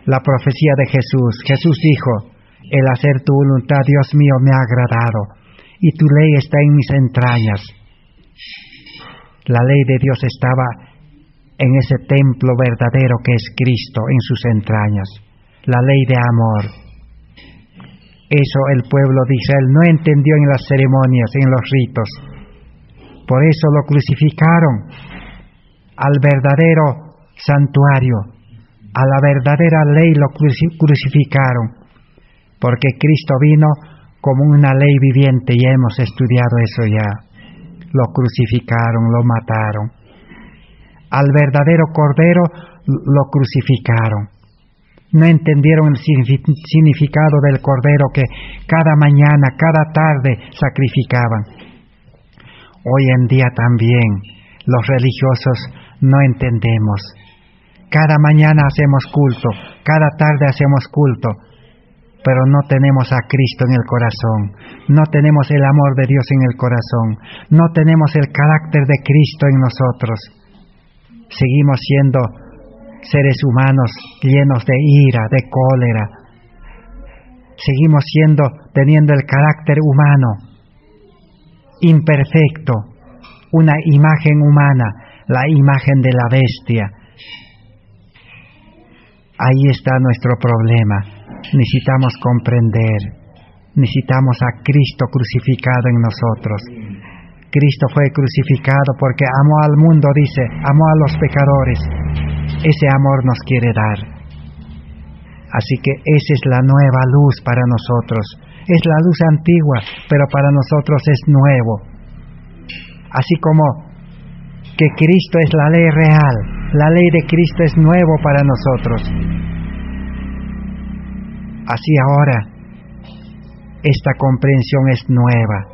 la profecía de Jesús. Jesús dijo, el hacer tu voluntad, Dios mío, me ha agradado, y tu ley está en mis entrañas. La ley de Dios estaba en ese templo verdadero que es Cristo, en sus entrañas. La ley de amor. Eso el pueblo de Israel no entendió en las ceremonias, en los ritos. Por eso lo crucificaron al verdadero santuario, a la verdadera ley lo crucificaron, porque Cristo vino como una ley viviente y hemos estudiado eso ya. Lo crucificaron, lo mataron. Al verdadero Cordero lo crucificaron. No entendieron el significado del Cordero que cada mañana, cada tarde sacrificaban. Hoy en día también los religiosos no entendemos. Cada mañana hacemos culto, cada tarde hacemos culto, pero no tenemos a Cristo en el corazón, no tenemos el amor de Dios en el corazón, no tenemos el carácter de Cristo en nosotros. Seguimos siendo seres humanos llenos de ira, de cólera. Seguimos teniendo el carácter humano, imperfecto, una imagen humana, la imagen de la bestia. Ahí está nuestro problema. Necesitamos comprender, necesitamos a Cristo crucificado en nosotros. Cristo fue crucificado porque amó al mundo, dice, amó a los pecadores. Ese amor nos quiere dar. Así que esa es la nueva luz para nosotros. Es la luz antigua, pero para nosotros es nuevo. Así como que Cristo es la ley real, la ley de Cristo es nuevo para nosotros. Así ahora, esta comprensión es nueva.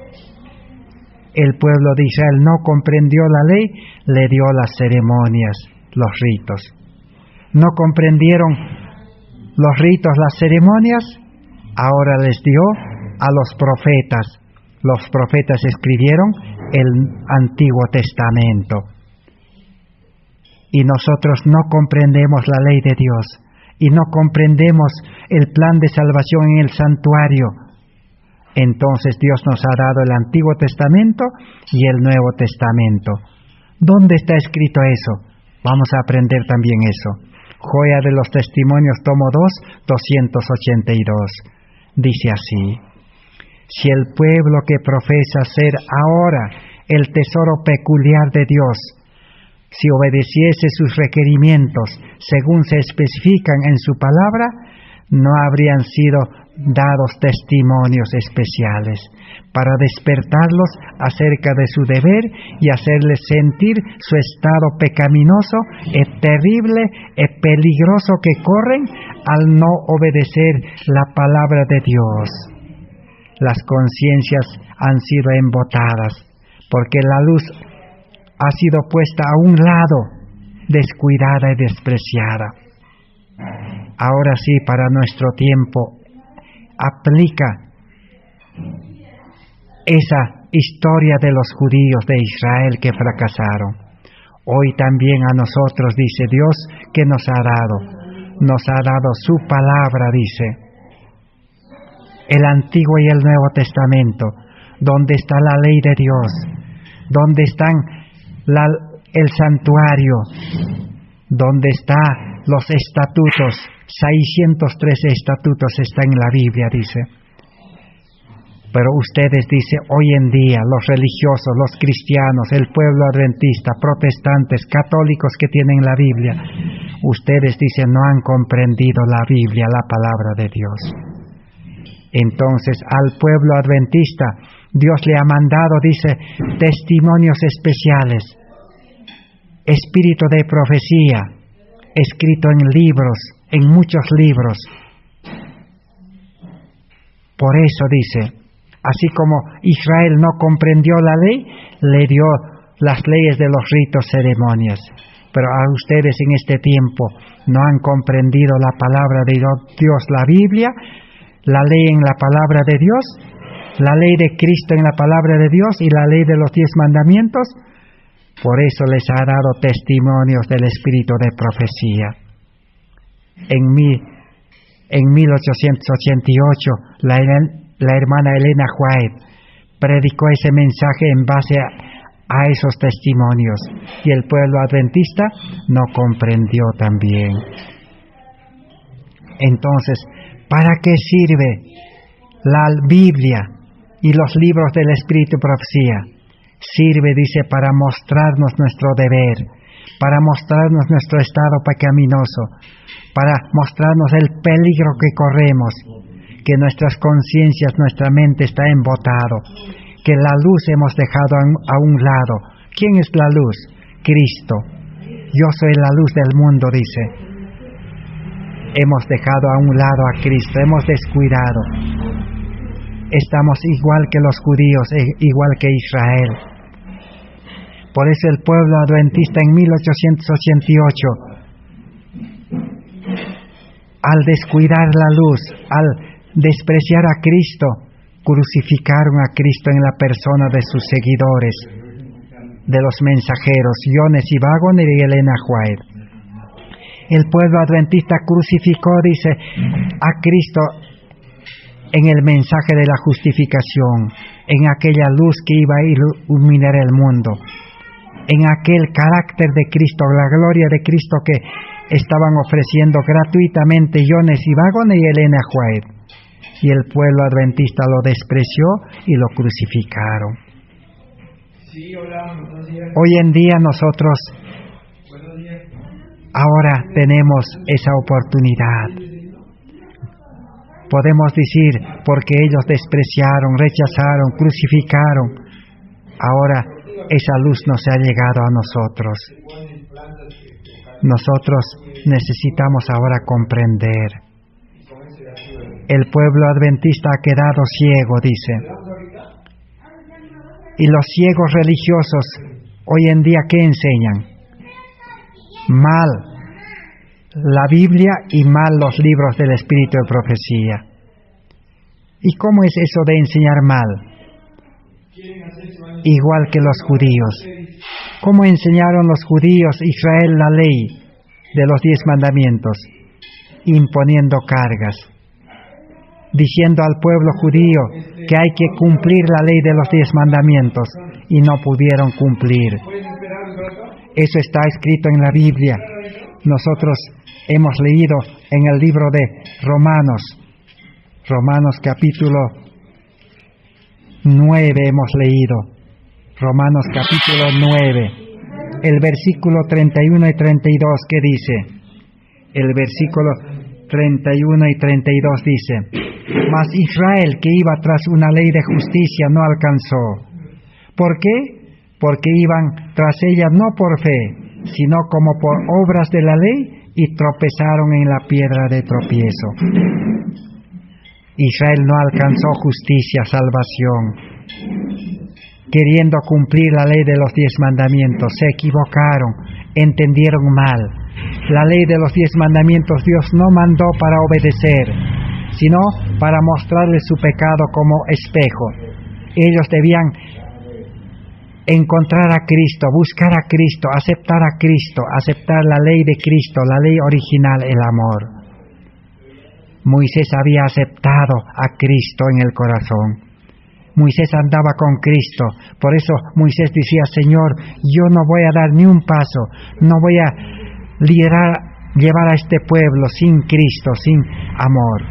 El pueblo de Israel no comprendió la ley, le dio las ceremonias, los ritos. No comprendieron los ritos, las ceremonias, ahora les dio a los profetas. Los profetas escribieron el Antiguo Testamento. Y nosotros no comprendemos la ley de Dios y no comprendemos el plan de salvación en el santuario. Entonces Dios nos ha dado el Antiguo Testamento y el Nuevo Testamento. ¿Dónde está escrito eso? Vamos a aprender también eso. Joya de los Testimonios, tomo 2, 282. Dice así: si el pueblo que profesa ser ahora el tesoro peculiar de Dios, si obedeciese sus requerimientos según se especifican en su palabra, no habrían sido dados testimonios especiales para despertarlos acerca de su deber y hacerles sentir su estado pecaminoso, terrible y peligroso que corren al no obedecer la palabra de Dios. Las conciencias han sido embotadas, porque la luz ha sido puesta a un lado, descuidada y despreciada. Ahora sí, para nuestro tiempo, aplica esa historia de los judíos de Israel que fracasaron. Hoy también a nosotros, dice Dios, que nos ha dado su palabra, dice, el Antiguo y el Nuevo Testamento, donde está la ley de Dios, donde están el santuario, donde están los estatutos, 613 estatutos están en la Biblia, dice. Pero ustedes, dice, hoy en día, los religiosos, los cristianos, el pueblo adventista, protestantes, católicos que tienen la Biblia, ustedes, dice, no han comprendido la Biblia, la palabra de Dios. Entonces, al pueblo adventista, Dios le ha mandado, dice, testimonios especiales, espíritu de profecía, escrito en libros, en muchos libros. Por eso dice, así como Israel no comprendió la ley, le dio las leyes de los ritos, ceremonias. Pero a ustedes en este tiempo no han comprendido la palabra de Dios, la Biblia, la ley en la palabra de Dios, la ley de Cristo en la palabra de Dios y la ley de los 10 mandamientos. Por eso les ha dado testimonios del espíritu de profecía. En 1888, la hermana Elena White predicó ese mensaje en base a esos testimonios, y el pueblo adventista no comprendió también. Entonces, ¿para qué sirve la Biblia y los libros del Espíritu de Profecía? Sirve, dice, para mostrarnos nuestro deber, para mostrarnos nuestro estado pecaminoso, para mostrarnos el peligro que corremos, que nuestras conciencias, nuestra mente está embotado, que la luz hemos dejado a un lado. ¿Quién es la luz? Cristo. Yo soy la luz del mundo, dice. Hemos dejado a un lado a Cristo, hemos descuidado. Estamos igual que los judíos, igual que Israel. Por eso el pueblo adventista en 1888, al descuidar la luz, al despreciar a Cristo, crucificaron a Cristo en la persona de sus seguidores, de los mensajeros, Jones y Waggoner y Elena White. El pueblo adventista crucificó, dice, a Cristo en el mensaje de la justificación, en aquella luz que iba a iluminar el mundo, en aquel carácter de Cristo, la gloria de Cristo que estaban ofreciendo gratuitamente Jones y Waggoner y Elena White. Y el pueblo adventista lo despreció y lo crucificaron. Hoy en día nosotros ahora tenemos esa oportunidad. Podemos decir, porque ellos despreciaron, rechazaron, crucificaron, ahora esa luz nos ha llegado a nosotros. Nosotros necesitamos ahora comprender. El pueblo adventista ha quedado ciego, dice. Y los ciegos religiosos hoy en día, ¿qué enseñan? Mal la Biblia y mal los libros del Espíritu de Profecía. ¿Y cómo es eso de enseñar mal? Igual que los judíos. ¿Cómo enseñaron los judíos Israel la ley de los 10 mandamientos? Imponiendo cargas, diciendo al pueblo judío que hay que cumplir la ley de los 10 mandamientos, y no pudieron cumplir. Eso está escrito en la Biblia. Nosotros hemos leído en el libro de Romanos capítulo 9 hemos leído. Romanos capítulo 9, el versículo 31 y 32, ¿qué dice? El versículo 31 y 32 dice: Mas Israel, que iba tras una ley de justicia, no alcanzó. ¿Por qué? Porque iban tras ella no por fe, sino como por obras de la ley, y tropezaron en la piedra de tropiezo. Israel no alcanzó justicia, salvación. queriendo cumplir la ley de los 10 mandamientos. Se equivocaron, entendieron mal. La ley de los 10 mandamientos Dios no mandó para obedecer, sino para mostrarles su pecado como espejo. Ellos debían encontrar a Cristo, buscar a Cristo, aceptar la ley de Cristo, la ley original, el amor. Moisés había aceptado a Cristo en el corazón. Moisés andaba con Cristo, por eso Moisés decía: Señor, yo no voy a dar ni un paso, no voy a llevar a este pueblo sin Cristo, sin amor.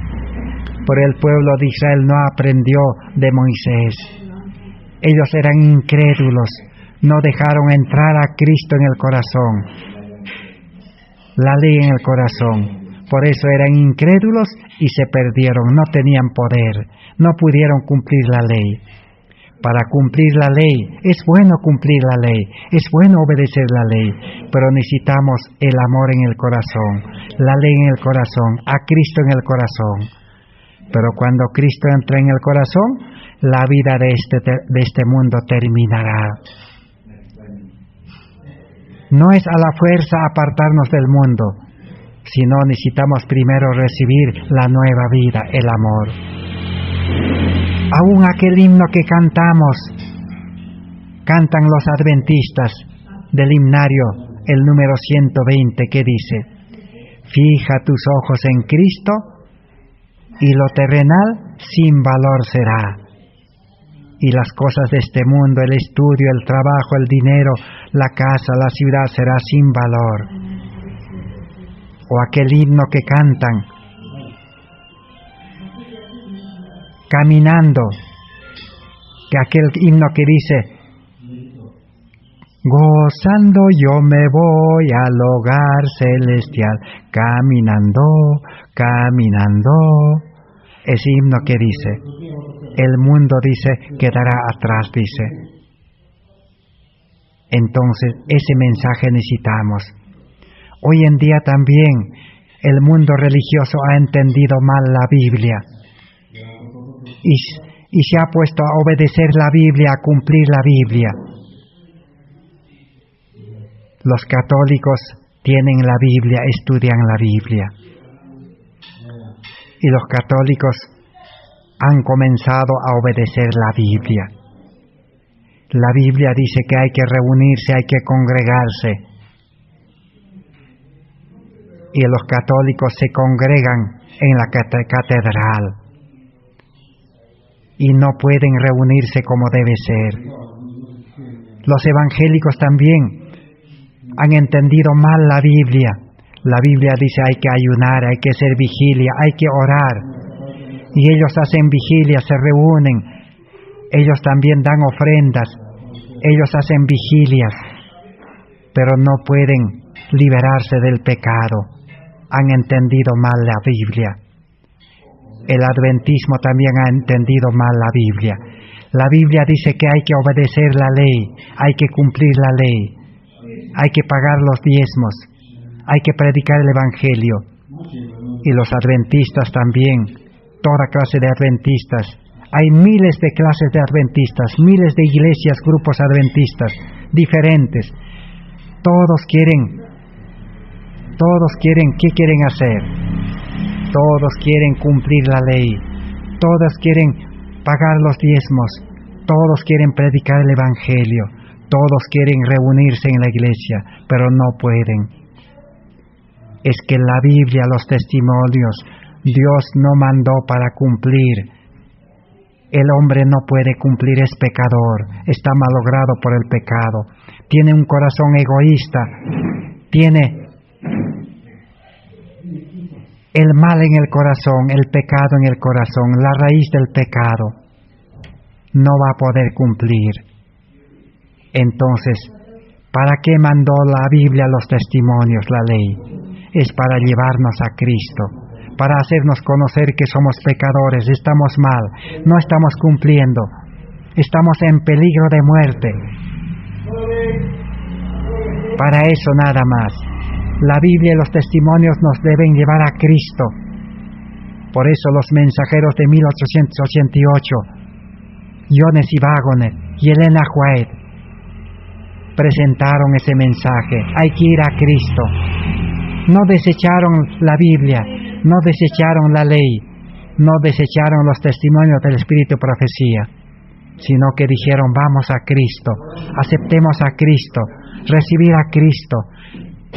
Pero el pueblo de Israel no aprendió de Moisés. Ellos eran incrédulos, no dejaron entrar a Cristo en el corazón, la ley en el corazón. Por eso eran incrédulos y se perdieron, no tenían poder, no pudieron cumplir la ley. Para cumplir la ley, es bueno cumplir la ley, es bueno obedecer la ley, pero necesitamos el amor en el corazón, la ley en el corazón, a Cristo en el corazón. Pero cuando Cristo entra en el corazón, la vida de este mundo terminará. No es a la fuerza apartarnos del mundo, sino necesitamos primero recibir la nueva vida, el amor. Aún aquel himno que cantan los adventistas del himnario, el número 120, que dice: fija tus ojos en Cristo y lo terrenal sin valor será. Y las cosas de este mundo, el estudio, el trabajo, el dinero, la casa, la ciudad, será sin valor. O aquel himno que cantan, caminando, que aquel himno que dice: gozando yo me voy al hogar celestial, caminando, caminando. Ese himno que dice: el mundo, dice, quedará atrás, dice. Entonces, ese mensaje necesitamos. Hoy en día también el mundo religioso ha entendido mal la Biblia y se ha puesto a obedecer la Biblia, a cumplir la Biblia. Los católicos tienen la Biblia, estudian la Biblia. Y los católicos han comenzado a obedecer la Biblia. La Biblia dice que hay que reunirse, hay que congregarse. Y los católicos se congregan en la catedral y no pueden reunirse como debe ser. Los evangélicos también han entendido mal la Biblia. La Biblia dice: hay que ayunar, hay que hacer vigilia, hay que orar. Y ellos hacen vigilia, se reúnen. Ellos también dan ofrendas. Ellos hacen vigilias, pero no pueden liberarse del pecado. Han entendido mal la Biblia. El adventismo también ha entendido mal la Biblia. La Biblia dice que hay que obedecer la ley, hay que cumplir la ley, hay que pagar los diezmos, hay que predicar el Evangelio. Y los adventistas también, toda clase de adventistas. Hay miles de clases de adventistas, miles de iglesias, grupos adventistas, diferentes. Todos quieren, ¿qué quieren hacer? Todos quieren cumplir la ley, todos quieren pagar los diezmos, todos quieren predicar el Evangelio, todos quieren reunirse en la iglesia, pero no pueden. Es que la Biblia, los testimonios, Dios no mandó para cumplir. El hombre no puede cumplir, es pecador, está malogrado por el pecado, tiene un corazón egoísta, tiene el mal en el corazón, el pecado en el corazón, la raíz del pecado. No va a poder cumplir. Entonces, ¿para qué mandó la Biblia los testimonios, la ley? Es para llevarnos a Cristo, para hacernos conocer que somos pecadores, estamos mal, no estamos cumpliendo, estamos en peligro de muerte. Para eso nada más. La Biblia y los testimonios nos deben llevar a Cristo. Por eso los mensajeros de 1888, Jones y Wagoner, y Elena White presentaron ese mensaje. Hay que ir a Cristo. No desecharon la Biblia, no desecharon la ley, no desecharon los testimonios del Espíritu y profecía, sino que dijeron: vamos a Cristo, aceptemos a Cristo, recibir a Cristo,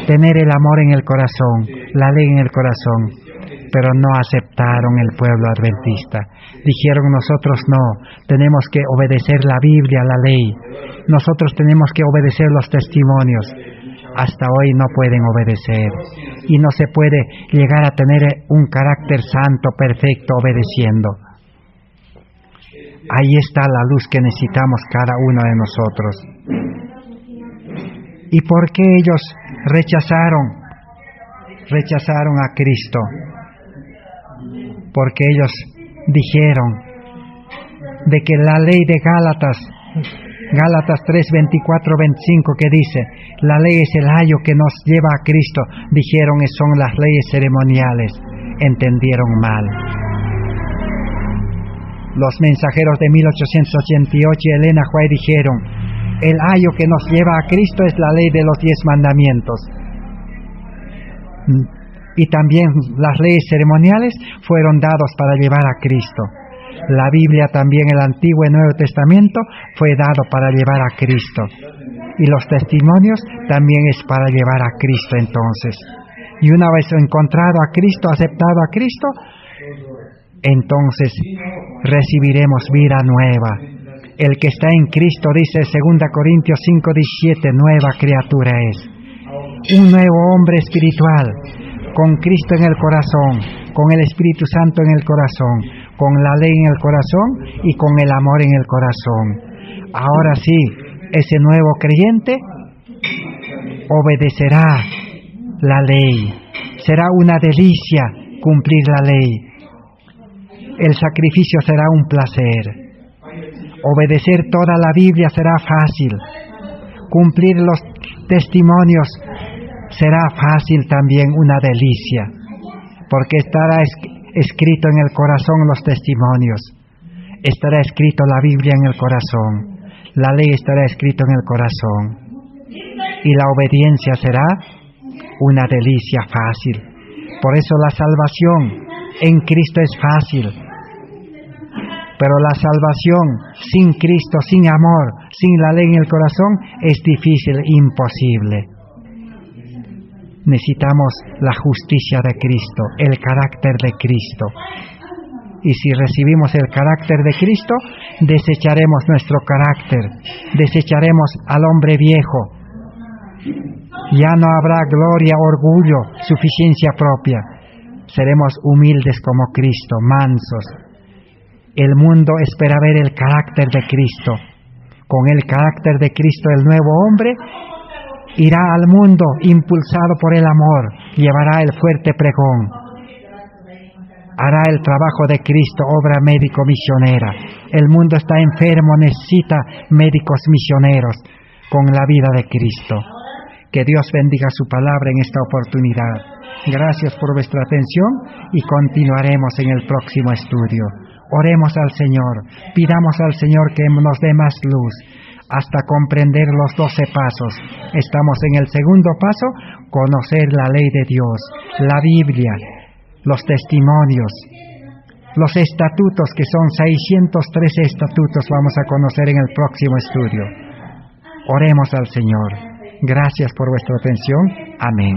tener el amor en el corazón, la ley en el corazón. Pero no aceptaron el pueblo adventista. Dijeron: nosotros no, tenemos que obedecer la Biblia, la ley. Nosotros tenemos que obedecer los testimonios. Hasta hoy no pueden obedecer. Y no se puede llegar a tener un carácter santo, perfecto, obedeciendo. Ahí está la luz que necesitamos cada uno de nosotros. ¿Y por qué ellos rechazaron a Cristo? Porque ellos dijeron de que la ley de Gálatas 3, 24, 25, que dice: la ley es el ayo que nos lleva a Cristo, dijeron que son las leyes ceremoniales. Entendieron mal. Los mensajeros de 1888 y Elena White dijeron: el ayo que nos lleva a Cristo es la ley de los 10 mandamientos. Y también las leyes ceremoniales fueron dados para llevar a Cristo. La Biblia también, el Antiguo y Nuevo Testamento, fue dado para llevar a Cristo. Y los testimonios también es para llevar a Cristo entonces. Y una vez encontrado a Cristo, aceptado a Cristo, entonces recibiremos vida nueva. El que está en Cristo, dice 2 Corintios 5:17, nueva criatura es. Un nuevo hombre espiritual, con Cristo en el corazón, con el Espíritu Santo en el corazón, con la ley en el corazón y con el amor en el corazón. Ahora sí, ese nuevo creyente obedecerá la ley. Será una delicia cumplir la ley. El sacrificio será un placer. Obedecer toda la Biblia será fácil. Cumplir los testimonios será fácil también, una delicia, porque estará escrito en el corazón los testimonios, estará escrito la Biblia en el corazón, la ley estará escrito en el corazón, y la obediencia será una delicia fácil. Por eso la salvación en Cristo es fácil, pero la salvación sin Cristo, sin amor, sin la ley en el corazón, es difícil, imposible. Necesitamos la justicia de Cristo, el carácter de Cristo. Y si recibimos el carácter de Cristo, desecharemos nuestro carácter, desecharemos al hombre viejo. Ya no habrá gloria, orgullo, suficiencia propia. Seremos humildes como Cristo, mansos. El mundo espera ver el carácter de Cristo. Con el carácter de Cristo, el nuevo hombre irá al mundo impulsado por el amor, llevará el fuerte pregón, hará el trabajo de Cristo, obra médico-misionera. El mundo está enfermo, necesita médicos misioneros con la vida de Cristo. Que Dios bendiga su palabra en esta oportunidad. Gracias por vuestra atención y continuaremos en el próximo estudio. Oremos al Señor, pidamos al Señor que nos dé más luz hasta comprender los 12 pasos. Estamos en el segundo paso, conocer la ley de Dios, la Biblia, los testimonios, los estatutos, que son 613 estatutos, vamos a conocer en el próximo estudio. Oremos al Señor. Gracias por vuestra atención. Amén.